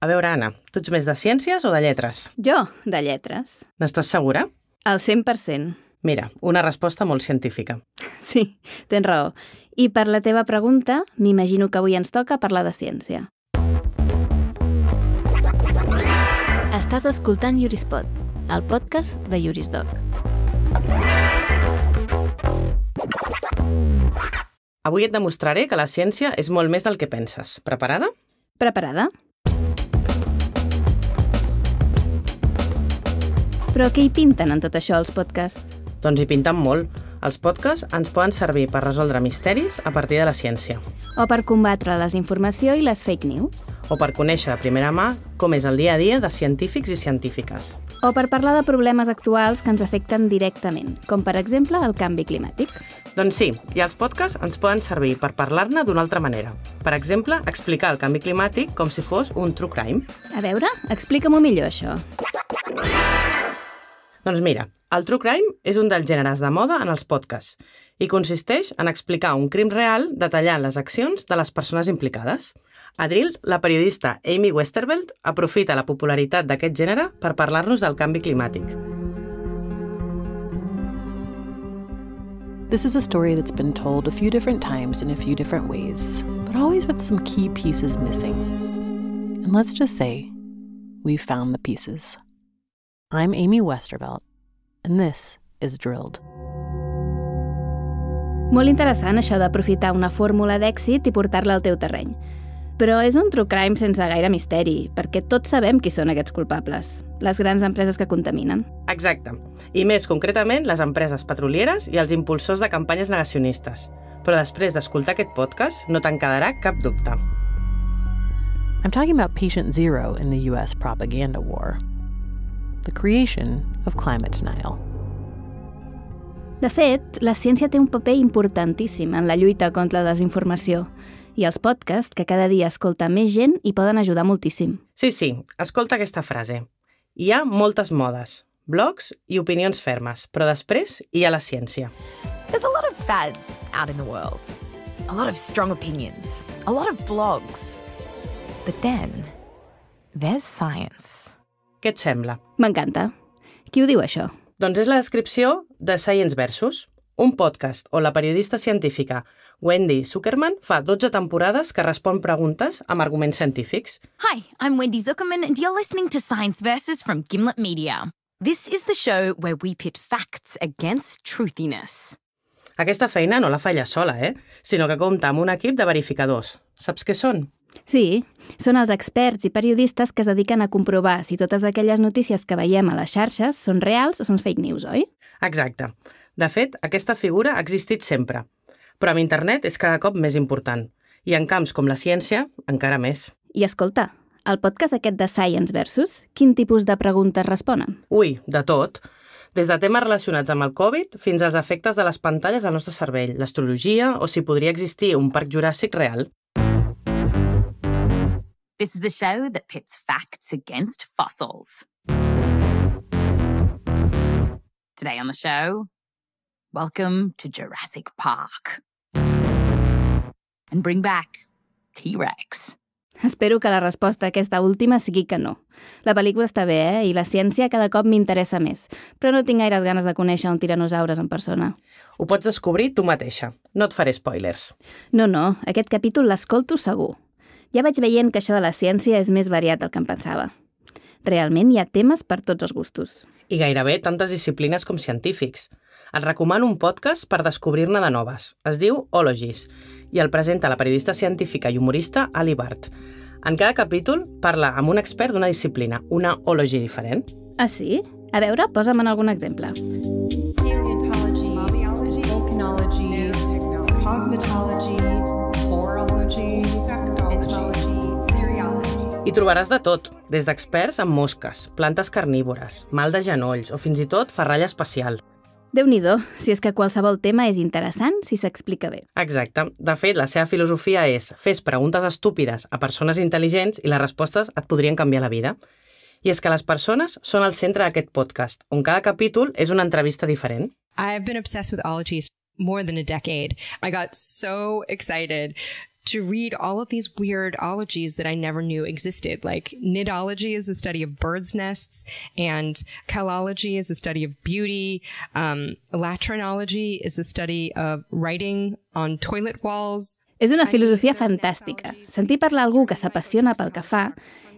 A veure, Anna, tu ets més de ciències o de lletres? Jo, de lletres. N'estàs segura? Al 100%. Mira, una resposta molt científica. Sí, tens raó. I per la teva pregunta, m'imagino que avui ens toca parlar de ciència. Estàs escoltant Jurispot, el podcast de Jurisdoc. Avui et demostraré que la ciència és molt més del que penses. Preparada? Preparada? Però què hi pinten en tot això, els podcasts? Doncs hi pinten molt. Els podcasts ens poden servir per resoldre misteris a partir de la ciència. O per combatre la desinformació i les fake news? O per conèixer de primera mà com és el dia a dia de científics i científiques. O per parlar de problemes actuals que ens afecten directament, com per exemple el canvi climàtic. Doncs sí, i els podcasts ens poden servir per parlar-ne d'una altra manera. Per exemple, explicar el canvi climàtic com si fos un true crime. A veure, explica-m'ho millor, això. Doncs mira, el true crime és un dels gèneres de moda en els podcasts i consisteix en explicar un crim real detallant les accions de les persones implicades. A Drilled, la periodista Amy Westervelt aprofita la popularitat d'aquest gènere per parlar-nos del canvi climàtic. This is a story that's been told a few different times in a few different ways, but always with some key pieces missing. And let's just say, we've found the pieces. I'm Amy Westervelt, and this is Drilled. Molt interessant això d'aprofitar una fórmula d'èxit i portar-la al teu terreny. Però és un true crime sense gaire misteri, perquè tots sabem qui són aquests culpables, les grans empreses que contaminen. Exacte. I més concretament les empreses petrolieres i els impulsors de campanyes negacionistes. Però després d'escoltar aquest podcast no te'n quedarà cap dubte. I'm talking about Patient Zero in the US propaganda war. The creation of climate denial. De fet, la ciència té un paper importantíssim en la lluita contra la desinformació i els podcasts, que cada dia escolta més gent, hi poden ajudar moltíssim. Sí, escolta aquesta frase. Hi ha moltes modes, blogs i opinions fermes, però després hi ha la ciència. There's a lot of fads out in the world. A lot of strong opinions. A lot of blogs. But then, there's science. Què et sembla? M'encanta. Qui ho diu, això? Doncs és la descripció de Science Versus, un podcast on la periodista científica Wendy Zuckerman fa 12 temporades que respon preguntes amb arguments científics. Hi, I'm Wendy Zuckerman and you're listening to Science Versus from Gimlet Media. This is the show where we pit facts against truthiness. Aquesta feina no la fa ella sola, sinó que compta amb un equip de verificadors. Saps què són? Sí, són els experts i periodistes que es dediquen a comprovar si totes aquelles notícies que veiem a les xarxes són reals o són fake news, oi? Exacte. De fet, aquesta figura ha existit sempre, però amb internet és cada cop més important, i en camps com la ciència, encara més. I escolta, el podcast aquest de Science Versus, quin tipus de preguntes responen? Ui, de tot. Des de temes relacionats amb el Covid fins als efectes de les pantalles al nostre cervell, l'astrologia o si podria existir un parc juràssic real. This is the show that pits facts against fossils. Today on the show, welcome to Jurassic Park. And bring back T-Rex. Espero que la resposta a aquesta última sigui que no. La pel·lícula està bé, i la ciència cada cop m'interessa més, però no tinc gaires ganes de conèixer un tiranosaures en persona. Ho pots descobrir tu mateixa. No et faré spoilers. No, aquest capítol l'escolto segur. Ja vaig veient que això de la ciència és més variat del que em pensava. Realment hi ha temes per tots els gustos. I gairebé tantes disciplines com científics. Et recomano un podcast per descobrir-ne de noves. Es diu Ologies i el presenta la periodista científica i humorista Ali Bart. En cada capítol parla amb un expert d'una disciplina, una ology diferent. Ah, sí? A veure, posa'm en algun exemple. Paleontology, volcanology, cosmetology, horology, etymology, cerealogy. Hi trobaràs de tot, des d'experts en mosques, plantes carnívores, mal de genolls o fins i tot ferralla espacial. Déu-n'hi-do, si és que qualsevol tema és interessant si s'explica bé. Exacte. De fet, la seva filosofia és fes preguntes estúpides a persones intel·ligents i les respostes et podrien canviar la vida. I és que les persones són al centre d'aquest podcast, on cada capítol és una entrevista diferent. I've been obsessed with ologies more than a decade. I got so excited to read all of these weird ologies that I never knew existed. Like nidology is the study of birds' nests, and kalology is the study of beauty. Latrinology is the study of writing on toilet walls. És una filosofia fantàstica. Sentir parlar algú que s'apassiona pel que fa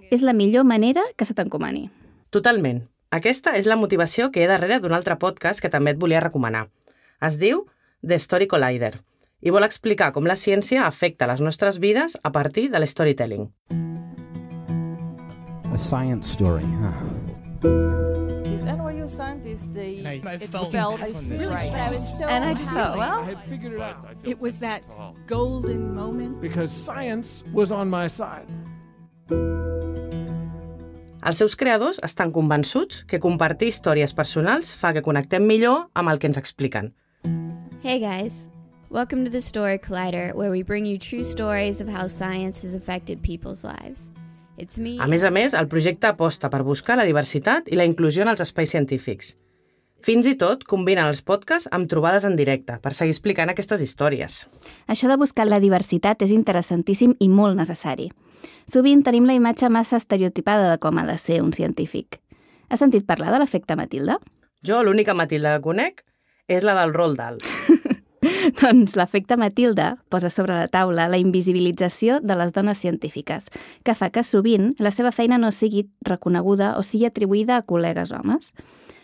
és la millor manera que se t'encomani. Totalment. Aquesta és la motivació que hi ha darrere d'un altre podcast que també et volia recomanar. Es diu The Story Collider i vol explicar com la ciència afecta les nostres vides a partir de l'storytelling. A science story, These NYU scientists, they felt right. But I was so And I just thought, well, I had figured it out. it was that golden moment. Because science was on my side. Els seus creadors estan convençuts que compartir històries personals fa que connectem millor amb el que ens expliquen. Hey guys, welcome to the Story Collider, where we bring you true stories of how science has affected people's lives. It's me. A més, el projecte aposta per buscar la diversitat i la inclusió en els espais científics. Fins i tot combinen els podcasts amb trobades en directe per seguir explicant aquestes històries. Això de buscar la diversitat és interessantíssim i molt necessari. Sovint tenim la imatge massa estereotipada de com ha de ser un científic. Has sentit parlar de l'efecte Matilda? Jo l'única Matilda que conec és la del Roald Dahl. Doncs l'efecte Matilda posa sobre la taula la invisibilització de les dones científiques, que fa que sovint la seva feina no sigui reconeguda o sigui atribuïda a col·legues homes.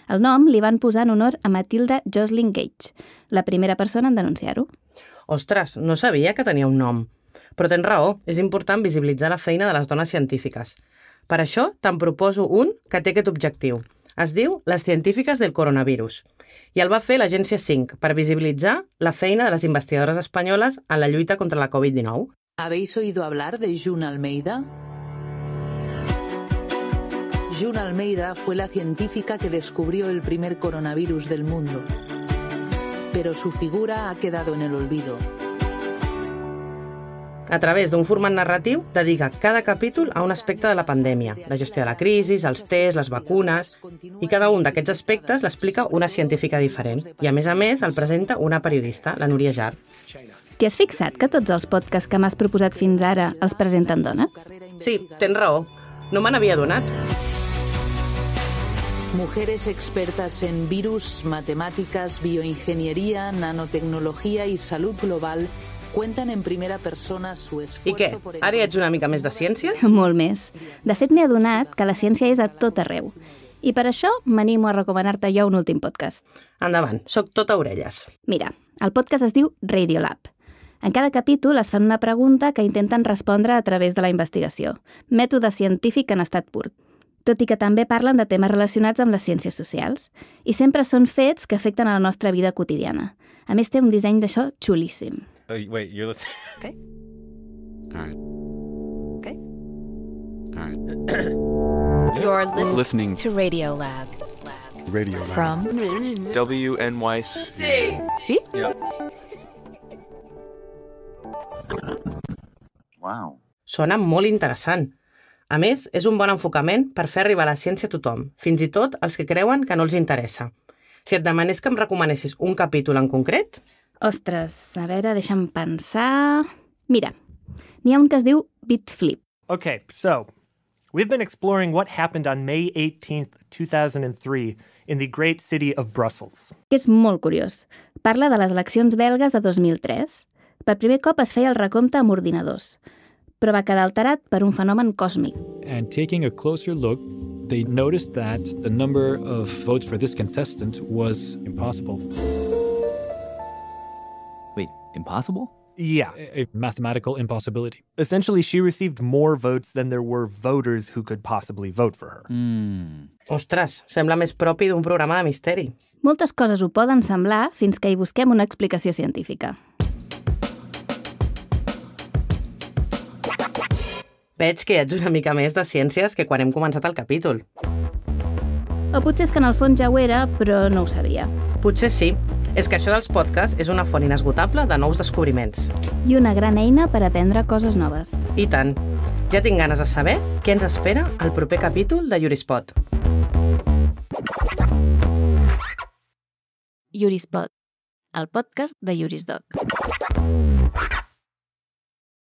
El nom li van posar en honor a Matilda Joslyn Gage, la primera persona en denunciar-ho. Ostres, no sabia que tenia un nom. Però tens raó, és important visibilitzar la feina de les dones científiques. Per això te'n proposo un que té aquest objectiu. Es diu Les científiques del coronavirus. I el va fer l'Agència 5 per visibilitzar la feina de les investigadores espanyoles en la lluita contra la Covid-19. ¿Habéis oído hablar de June Almeida? June Almeida fue la científica que descubrió el primer coronavirus del mundo. Pero su figura ha quedado en el olvido. A través d'un format narratiu, dedica cada capítol a un aspecte de la pandèmia, la gestió de la crisi, els tests, les vacunes, i cada un d'aquests aspectes l'explica una científica diferent. I a més, el presenta una periodista, la Núria Jar. T'hi has fixat que tots els podcasts que m'has proposat fins ara els presenten dones? Sí, tens raó. No me n'havia adonat. Mujeres expertas en virus, matemáticas, bioingeniería, nanotecnología y salud global cuentan en primera persona su esfuerzo... I què? Ara ja ets una mica més de ciències? Molt més. De fet, m'he adonat que la ciència és a tot arreu. I per això m'animo a recomanar-te jo un últim podcast. Endavant, soc tota orelles. Mira, el podcast es diu Radiolab. En cada capítol es fan una pregunta que intenten respondre a través de la investigació. Mètode científic en estat pur. Tot i que també parlen de temes relacionats amb les ciències socials. I sempre són fets que afecten a la nostra vida quotidiana. A més, té un disseny d'això xulíssim. Wait, you're listening? Okay. All right. Okay. All right. You're listening to Radiolab. Radio From WNYC. See? Yep. Wow. Sona molt interessant. A més, és un bon enfocament per fer arribar la ciència a tothom, fins i tot els que creuen que no els interessa. Si et demanés que em recomanessis un capítol en concret... Ostres, a veure, deixa'm pensar... Mira, n'hi ha un que es diu BitFlip. Okay, so we've been exploring what happened on May 18th, 2003 in the great city of Brussels. És molt curiós. Parla de les eleccions belgues de 2003. Per primer cop es feia el recompte amb ordinadors, però va quedar alterat per un fenomen còsmic. And taking a closer look, they noticed that the number of votes for this contestant was impossible. Wait, impossible? Yeah. A mathematical impossibility. Essentially, she received more votes than there were voters who could possibly vote for her. Ostres, sembla més propi d'un programa de misteri. Moltes coses ho poden semblar fins que hi busquem una explicació científica. Veig que ets una mica més de ciències que quan hem començat el capítol. O potser és que en el fons ja ho era, però no ho sabia. Potser sí. És que això dels podcasts és una font inesgotable de nous descobriments. I una gran eina per aprendre coses noves. I tant. Ja tinc ganes de saber què ens espera al proper capítol de Jurispot. Jurispot, el podcast de Jurisdoc.